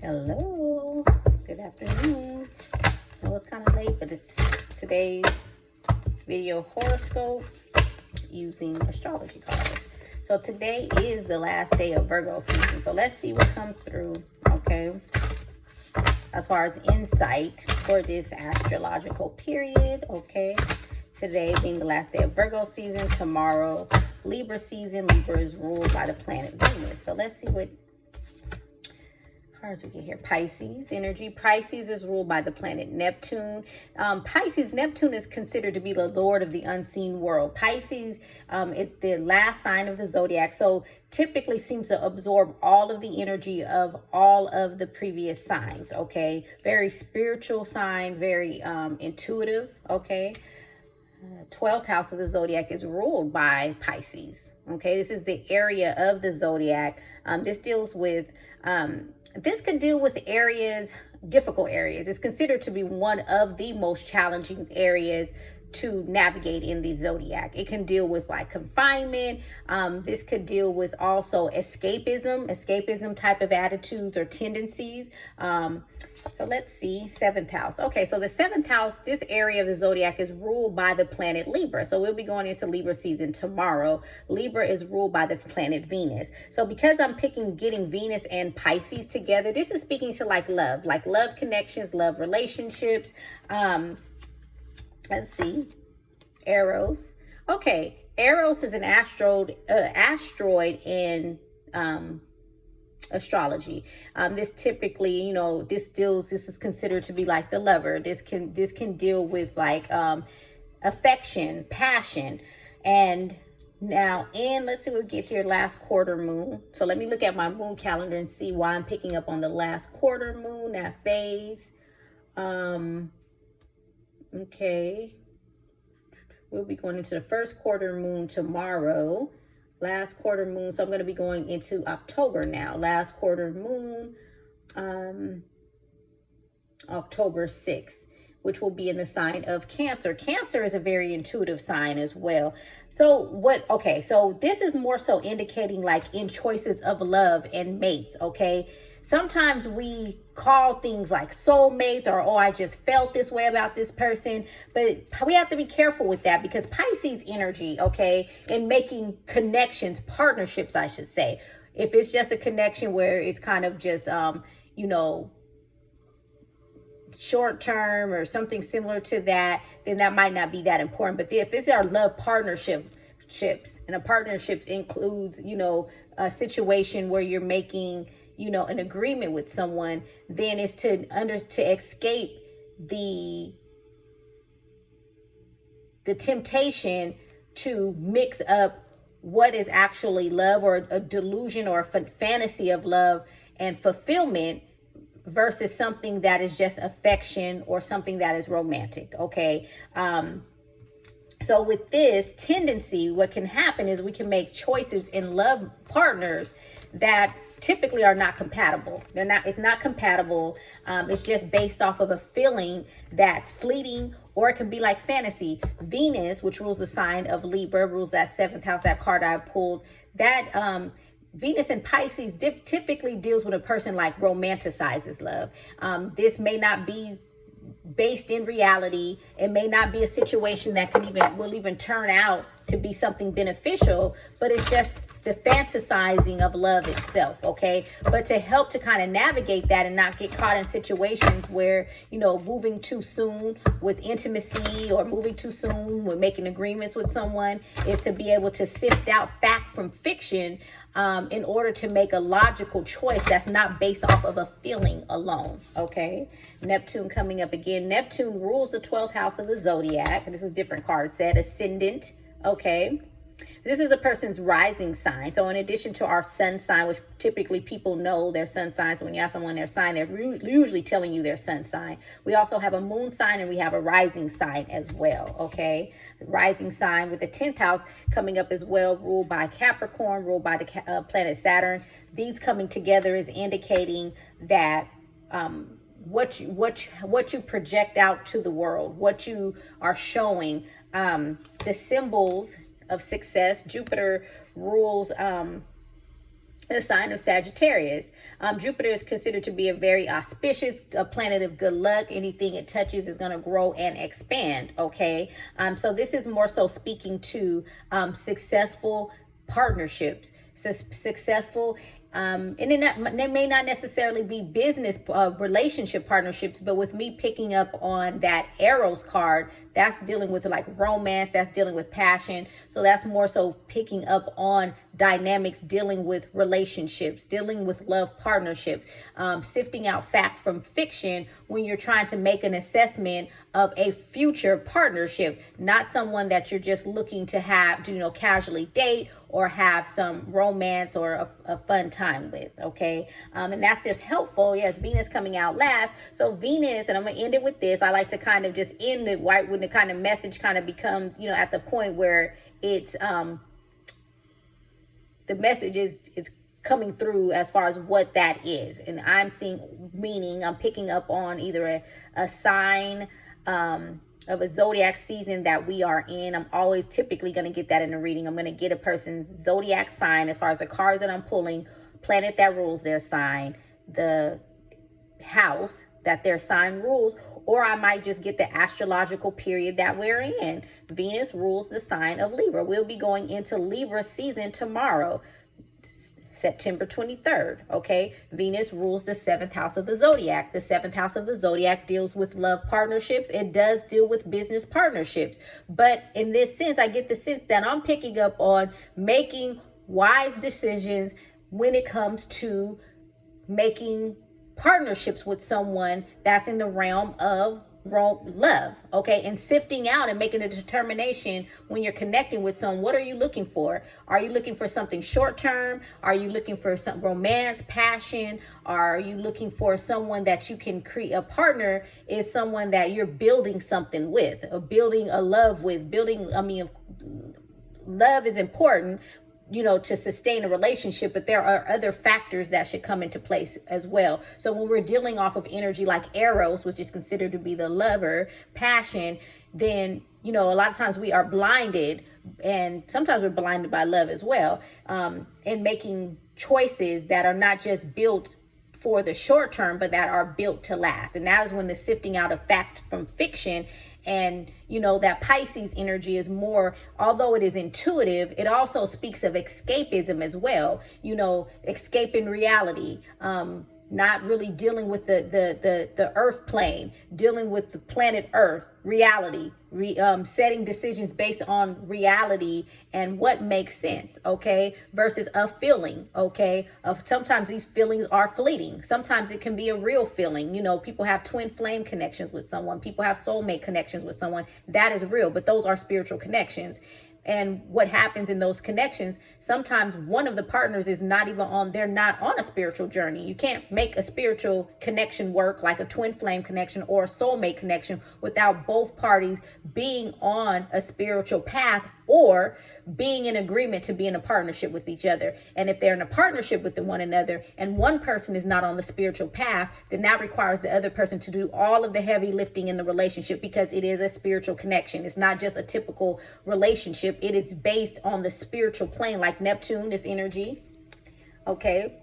Hello, good afternoon. I was kind of late for today's video horoscope using astrology cards. So today is the last day of Virgo season. So let's see what comes through, okay? As far as insight for this astrological period, okay? Today being the last day of Virgo season, tomorrow Libra season. Libra is ruled by the planet Venus. So let's see what cards we get here. Pisces energy. Pisces is ruled by the planet Neptune. Neptune is considered to be the lord of the unseen world. Pisces is the last sign of the zodiac, so typically seems to absorb all of the energy of all of the previous signs, okay? Very spiritual sign, very intuitive, okay? 12th house of the zodiac is ruled by Pisces, okay? This is the area of the zodiac. This deals with this could deal with areas, difficult areas. It's considered to be one of the most challenging areas to navigate in the zodiac. It can deal with like confinement. This could deal with also escapism type of attitudes or tendencies. So let's see, 7th house. Okay, so the 7th house, this area of the zodiac is ruled by the planet Libra. So we'll be going into Libra season tomorrow. Libra is ruled by the planet Venus. So because I'm getting Venus and Pisces together, this is speaking to like love connections, love relationships. Let's see, Eros. Okay, Eros is an asteroid in astrology. This typically, this is considered to be like the lover. This can deal with like affection, passion. And now let's see what we get here, last quarter moon. So let me look at my moon calendar and see why I'm picking up on the last quarter moon, that phase. Okay, we'll be going into the first quarter moon tomorrow. Last quarter moon, so I'm going to be going into October now. Last quarter moon, October 6th, which will be in the sign of Cancer. Cancer is a very intuitive sign as well. So this is more so indicating like in choices of love and mates, okay? Sometimes we call things like soulmates or, oh, I just felt this way about this person. But we have to be careful with that because Pisces energy, okay, in making connections, partnerships, I should say. If it's just a connection where it's kind of just, short term or something similar to that, then that might not be that important. But if it's our love partnerships, and a partnerships includes, a situation where you're making an agreement with someone, then it's to escape the temptation to mix up what is actually love or a delusion or a fantasy of love and fulfillment versus something that is just affection or something that is romantic, okay? So with this tendency, what can happen is we can make choices in love partners that typically are not compatible. It's not compatible. It's just based off of a feeling that's fleeting, or it can be like fantasy. Venus, which rules the sign of Libra, rules that 7th house, that card I pulled, that Venus and Pisces typically deals with a person like romanticizes love. This may not be based in reality. It may not be a situation that will even turn out to be something beneficial, but it's just the fantasizing of love itself, okay? But to help to kind of navigate that and not get caught in situations where, moving too soon with intimacy or moving too soon with making agreements with someone, is to be able to sift out fact from fiction in order to make a logical choice that's not based off of a feeling alone, okay? Neptune coming up again. Neptune rules the 12th house of the zodiac. This is a different card set, ascendant, okay? This is a person's rising sign. So in addition to our sun sign, which typically people know their sun sign. So when you ask someone their sign, they're usually telling you their sun sign. We also have a moon sign and we have a rising sign as well, okay? The rising sign with the 10th house coming up as well, ruled by Capricorn, ruled by the planet Saturn. These coming together is indicating that what you project out to the world, what you are showing, the symbols of success. Jupiter rules the sign of Sagittarius. Jupiter is considered to be a very auspicious planet of good luck. Anything it touches is going to grow and expand. Okay. So this is more so speaking to successful partnerships, successful and they may not necessarily be business relationship partnerships, but with me picking up on that arrows card, that's dealing with like romance, that's dealing with passion. So that's more so picking up on dynamics, dealing with relationships, dealing with love partnership, sifting out fact from fiction when you're trying to make an assessment of a future partnership, not someone that you're just looking to have, casually date or have some romance or a fun time with. Okay. And that's just helpful. Yes, Venus coming out last. So Venus, and I'm gonna end it with this. I like to kind of just end it right when the kind of message kind of becomes, at the point where it's the message is coming through as far as what that is. And I'm picking up on either a sign of a zodiac season that we are in. I'm always typically going to get that in the reading. I'm going to get a person's zodiac sign as far as the cards that I'm pulling, planet that rules their sign, the house that their sign rules, or I might just get the astrological period that we're in. Venus rules the sign of Libra. We'll be going into Libra season tomorrow, September 23rd. Okay. Venus rules the 7th house of the zodiac. The 7th house of the zodiac deals with love partnerships. It does deal with business partnerships. But in this sense, I get the sense that I'm picking up on making wise decisions when it comes to making partnerships with someone that's in the realm of love. Okay. And sifting out and making a determination when you're connecting with someone. What are you looking for? Are you looking for something short term? Are you looking for some romance, passion? Are you looking for someone that you can create? A partner is someone that you're building something with, or building a love with. Love is important, to sustain a relationship, but there are other factors that should come into place as well. So when we're dealing off of energy like Eros, which is considered to be the lover, passion, then, a lot of times we are blinded, and sometimes we're blinded by love as well, in making choices that are not just built for the short term, but that are built to last. And that is when the sifting out of fact from fiction. And, that Pisces energy is more, although it is intuitive, it also speaks of escapism as well, escaping reality, not really dealing with the earth plane, dealing with the planet Earth, reality, setting decisions based on reality and what makes sense, okay, versus a feeling, okay, of sometimes these feelings are fleeting. Sometimes it can be a real feeling. People have twin flame connections with someone. People have soulmate connections with someone. That is real, but those are spiritual connections. And what happens in those connections, sometimes one of the partners is they're not on a spiritual journey. You can't make a spiritual connection work like a twin flame connection or a soulmate connection without both parties being on a spiritual path or being in agreement to be in a partnership with each other. And if they're in a partnership with one another and one person is not on the spiritual path, then that requires the other person to do all of the heavy lifting in the relationship, because it is a spiritual connection. It's not just a typical relationship. It is based on the spiritual plane, like Neptune, this energy. Okay.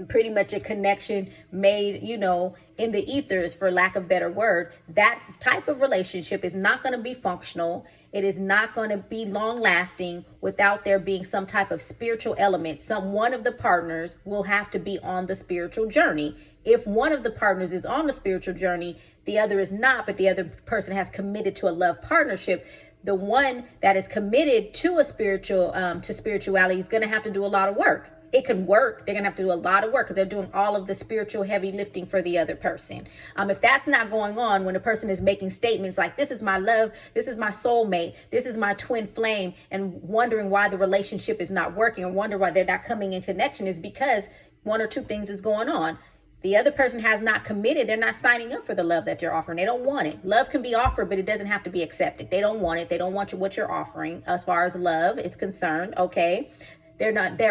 Pretty much a connection made, in the ethers, for lack of a better word. That type of relationship is not going to be functional. It is not going to be long lasting without there being some type of spiritual element. One of the partners will have to be on the spiritual journey. If one of the partners is on the spiritual journey, the other is not, but the other person has committed to a love partnership, the one that is committed to spirituality is going to have to do a lot of work. It can work. They're going to have to do a lot of work because they're doing all of the spiritual heavy lifting for the other person. If that's not going on, when a person is making statements like, this is my love, this is my soulmate, this is my twin flame, and wondering why the relationship is not working, or wonder why they're not coming in connection, is because one or two things is going on. The other person has not committed. They're not signing up for the love that you're offering. They don't want it. Love can be offered, but it doesn't have to be accepted. They don't want it. They don't want what you're offering as far as love is concerned. Okay. They're not.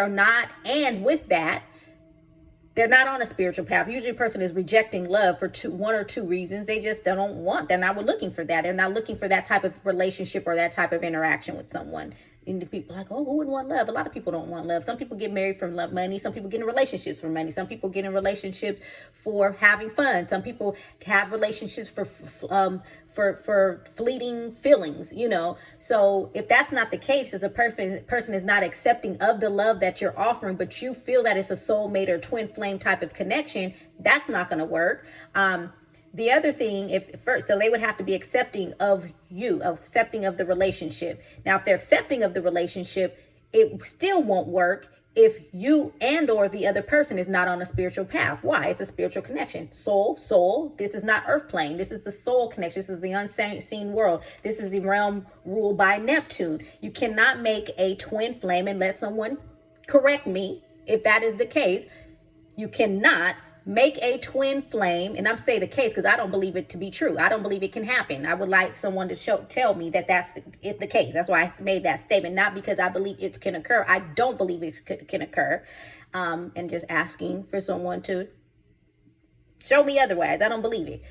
And with that, they're not on a spiritual path. Usually a person is rejecting love for one or two reasons. They just they're not looking for that. They're not looking for that type of relationship or that type of interaction with someone. And the people like, oh, who would want love? A lot of people don't want love. Some people get married for love, money. Some people get in relationships for money. Some people get in relationships for having fun. Some people have relationships for fleeting feelings, you know. So if that's not the case, if the person is not accepting of the love that you're offering, but you feel that it's a soulmate or twin flame type of connection, that's not going to work. The other thing, so they would have to be accepting of you, accepting of the relationship. Now, if they're accepting of the relationship, it still won't work if you and or the other person is not on a spiritual path. Why? It's a spiritual connection. Soul. This is not earth plane. This is the soul connection. This is the unseen world. This is the realm ruled by Neptune. You cannot make a twin flame, and let someone correct me if that is the case. You cannot make a twin flame, and I'm saying the case because I don't believe it to be true. I don't believe it can happen. I would like someone to tell me that that's the case. That's why I made that statement, not because I believe it can occur. I don't believe it can occur, and just asking for someone to show me otherwise. I don't believe it.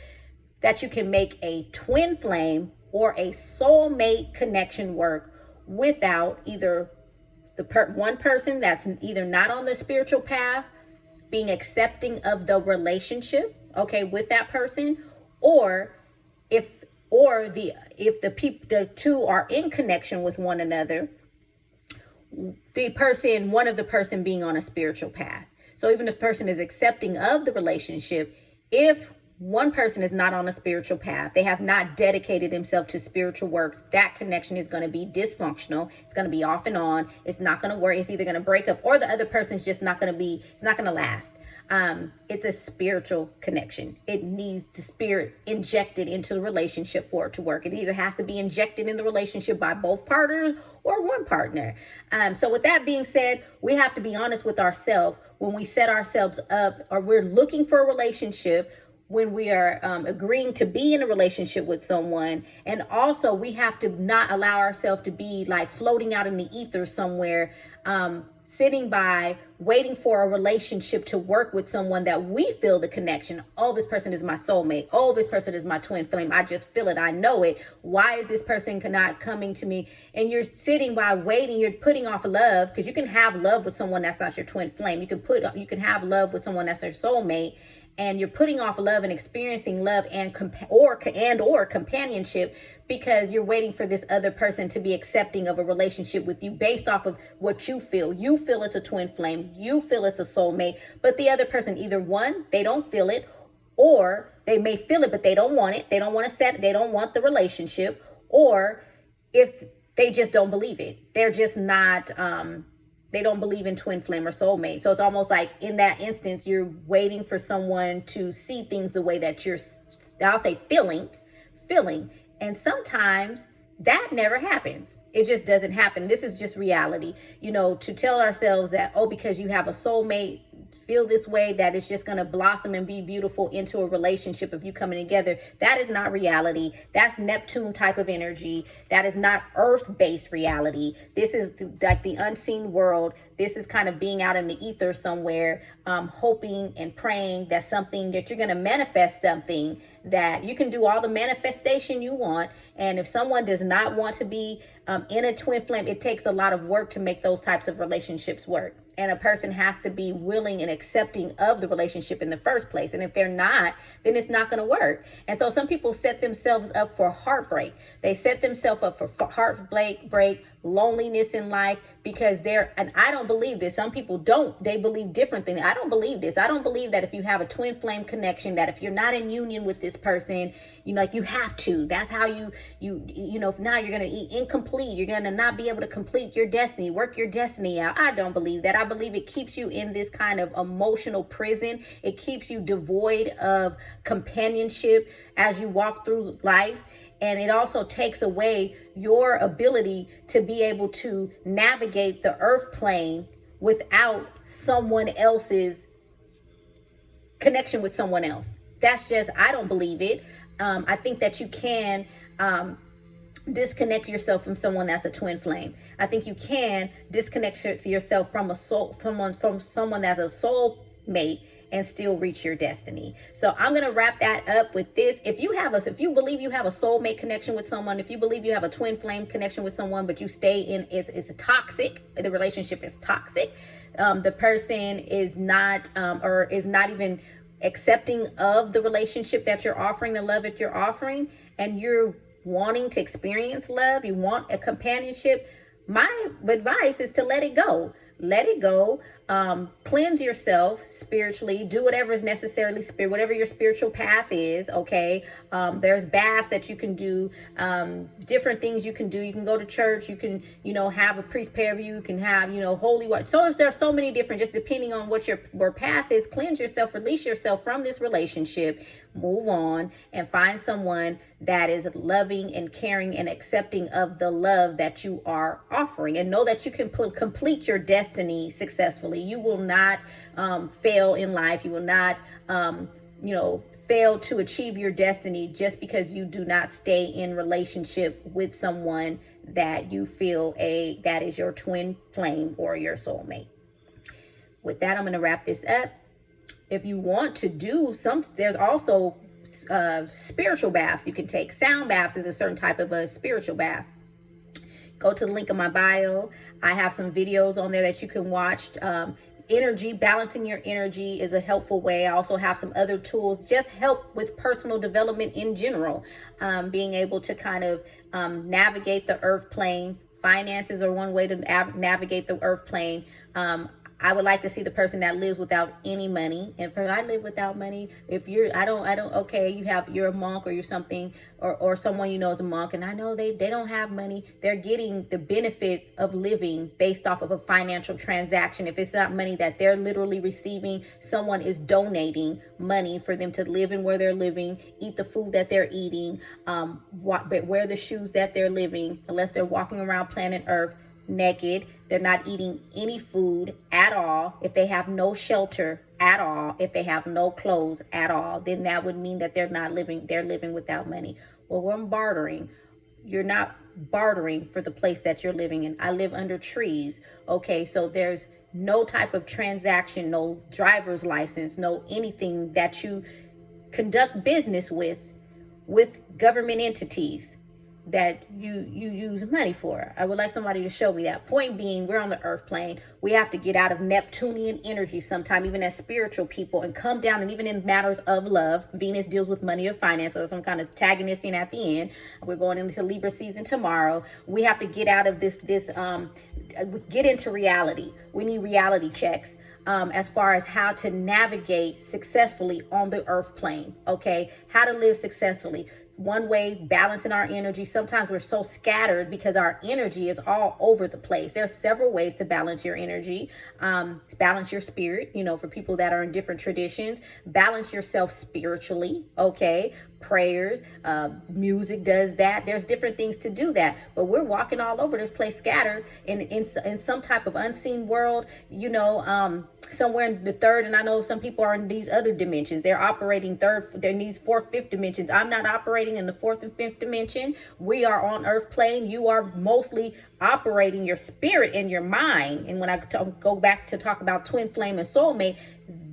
That you can make a twin flame or a soulmate connection work without either one person that's either not on the spiritual path being accepting of the relationship, okay, with that person, or if the two are in connection with one another, one of the person being on a spiritual path. So even if the person is accepting of the relationship, if one person is not on a spiritual path, they have not dedicated themselves to spiritual works, that connection is going to be dysfunctional. It's going to be off and on. It's not going to work. It's either going to break up, or the other person's just not going to be, it's not going to last. It's a spiritual connection. It needs the spirit injected into the relationship for it to work. It either has to be injected in the relationship by both partners or one partner. So with that being said, we have to be honest with ourselves when we set ourselves up, or we're looking for a relationship, when we are agreeing to be in a relationship with someone. And also we have to not allow ourselves to be like floating out in the ether somewhere, sitting by waiting for a relationship to work with someone that we feel the connection. Oh, this person is my soulmate. Oh, this person is my twin flame. I just feel it. I know it. Why is this person not coming to me? And you're sitting by waiting. You're putting off love, because you can have love with someone that's not your twin flame. You can have love with someone that's your soulmate, and you're putting off love and experiencing love and companionship because you're waiting for this other person to be accepting of a relationship with you based off of what you feel. You feel it's a twin flame. You feel it's a soulmate. But the other person, either one, they don't feel it, or they may feel it, but they don't want it. They don't want they don't want the relationship. Or if they just don't believe it. They're just not... they don't believe in twin flame or soulmate. So it's almost like in that instance, you're waiting for someone to see things the way that you're, I'll say, feeling. And sometimes that never happens. It just doesn't happen. This is just reality. You know, to tell ourselves that, oh, because you have a soulmate, feel this way, that it's just going to blossom and be beautiful into a relationship of you coming together. That is not reality. That's Neptune type of energy. That is not earth-based reality. This is like the unseen world. This is kind of being out in the ether somewhere, hoping and praying that you're going to manifest something, that you can do all the manifestation you want. And if someone does not want to be in a twin flame, it takes a lot of work to make those types of relationships work. And a person has to be willing and accepting of the relationship in the first place. And if they're not, then it's not going to work. And so some people set themselves up for heartbreak. They set themselves up for heartbreak, loneliness in life, because and I don't believe this. Some people don't. They believe different things. I don't believe this. I don't believe that if you have a twin flame connection, that if you're not in union with this person, you have to. That's how if now you're going to be incomplete. You're going to not be able to complete your destiny, work your destiny out. I don't believe that. I believe it keeps you in this kind of emotional prison. It keeps you devoid of companionship as you walk through life. And it also takes away your ability to be able to navigate the earth plane without someone else's connection with someone else. That's just, I don't believe it. I think that you can disconnect yourself from someone that's a twin flame. I think you can disconnect yourself from someone that's a soul mate, and still reach your destiny. So I'm going to wrap that up with this. If you believe you have a soulmate connection with someone, if you believe you have a twin flame connection with someone, but you stay in, it's toxic, the relationship is toxic, the person is not, or is not even accepting of the relationship that you're offering, the love that you're offering, and you're wanting to experience love, you want a companionship, my advice is to let it go. Let it go. Cleanse yourself spiritually. Do whatever is necessarily whatever your spiritual path is. Okay. There's baths that you can do. Different things you can do. You can go to church. You can, have a priest pray over you. You can have, holy water. So there's so many different, just depending on what your path is. Cleanse yourself. Release yourself from this relationship. Move on and find someone that is loving and caring and accepting of the love that you are offering, and know that you can complete your destiny successfully. You will not fail in life. You will not, fail to achieve your destiny just because you do not stay in relationship with someone that you feel that is your twin flame or your soulmate. With that, I'm going to wrap this up. If you want to do there's also spiritual baths you can take. Sound baths is a certain type of a spiritual bath. Go to the link in my bio. I have some videos on there that you can watch. Balancing your energy is a helpful way. I also have some other tools, just help with personal development in general. Being able to kind of navigate the earth plane. Finances are one way to navigate the earth plane. I would like to see the person that lives without any money. And I live without money. If you're, okay, you're a monk or you're something, or someone is a monk, and I know they don't have money. They're getting the benefit of living based off of a financial transaction. If it's not money that they're literally receiving, someone is donating money for them to live in where they're living, eat the food that they're eating, wear the shoes that they're living, unless they're walking around planet Earth naked. They're not eating any food at all. If they have no shelter at all, if they have no clothes at all, then that would mean that they're living without money. Well, when bartering, you're not bartering for the place that you're living in. I live under trees. Okay, so there's no type of transaction, no driver's license, no anything that you conduct business with government entities that you use money for. I would like somebody to show me that. Point being, we're on the earth plane. We have to get out of Neptunian energy sometime, even as spiritual people, and come down. And even in matters of love, Venus deals with money or finance, so some kind of antagonist in at the end. We're going into Libra season tomorrow. We have to get out of this get into reality. We need reality checks. As far as how to navigate successfully on the earth plane. Okay, how to live successfully. One way, balancing our energy. Sometimes we're so scattered because our energy is all over the place. There are several ways to balance your energy. Balance your spirit, for people that are in different traditions. Balance yourself spiritually, okay? Prayers, music does that. There's different things to do that. But we're walking all over this place, scattered in some type of unseen world, somewhere in the third, and I know some people are in these other dimensions. They're operating in these fourth, fifth dimensions. I'm not operating in the fourth and fifth dimension. We are on earth plane. You are mostly operating your spirit and your mind. And when I go back to talk about twin flame and soulmate,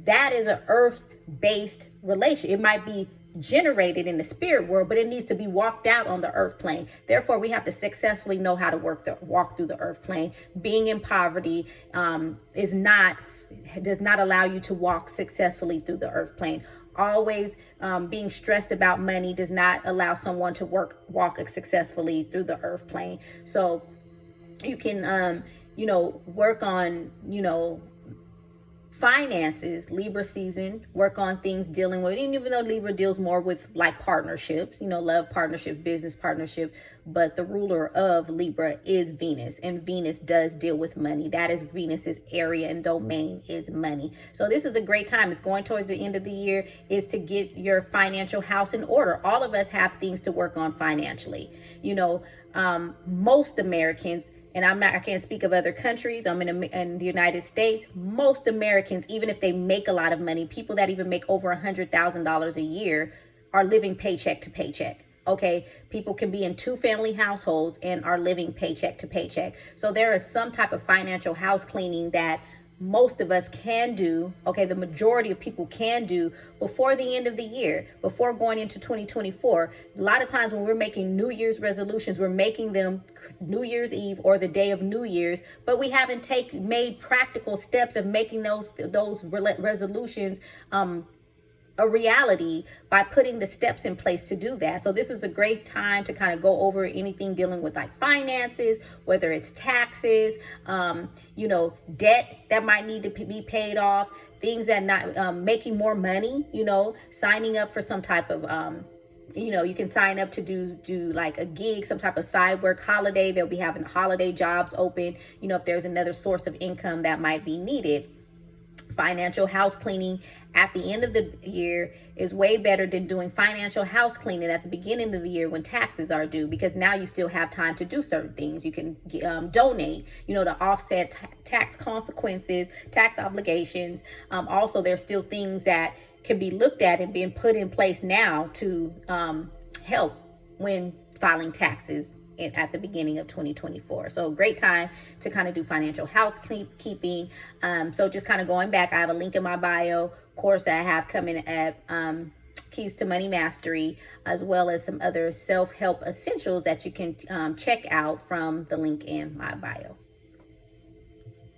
that is an earth-based relation. It might be generated in the spirit world, but it needs to be walked out on the earth plane. Therefore, we have to successfully know how to walk through the earth plane. Being in poverty does not allow you to walk successfully through the earth plane. Always being stressed about money does not allow someone to walk successfully through the earth plane. So you can work on finances, Libra season, work on things dealing with, even though Libra deals more with like partnerships, love partnership, business partnership, but the ruler of Libra is Venus, and Venus does deal with money. That is Venus's area and domain is money. So this is a great time. It's going towards the end of the year, is to get your financial house in order. All of us have things to work on financially. Most Americans, and I can't speak of other countries. I'm in the United States. Most Americans, even if they make a lot of money, people that even make over $100,000 a year are living paycheck to paycheck. Okay, people can be in 2-family households and are living paycheck to paycheck. So there is some type of financial house cleaning that most of us can do, okay, the majority of people can do before the end of the year, before going into 2024. A lot of times when we're making New Year's resolutions, we're making them New Year's Eve or the day of New Year's, but we haven't made practical steps of making those resolutions a reality by putting the steps in place to do that. So this is a great time to kind of go over anything dealing with like finances, whether it's taxes, debt that might need to be paid off, things that not making more money, signing up for some type of you can sign up to do like a gig, some type of side work, holiday. They'll be having holiday jobs open, if there's another source of income that might be needed. Financial house cleaning at the end of the year is way better than doing financial house cleaning at the beginning of the year when taxes are due, because now you still have time to do certain things. You can donate, to offset tax consequences, tax obligations. Also, there's still things that can be looked at and being put in place now to help when filing taxes at the beginning of 2024. So great time to kind of do financial housekeeping. So just kind of going back, I have a link in my bio course that I have coming up, Keys to Money Mastery, as well as some other self-help essentials that you can check out from the link in my bio.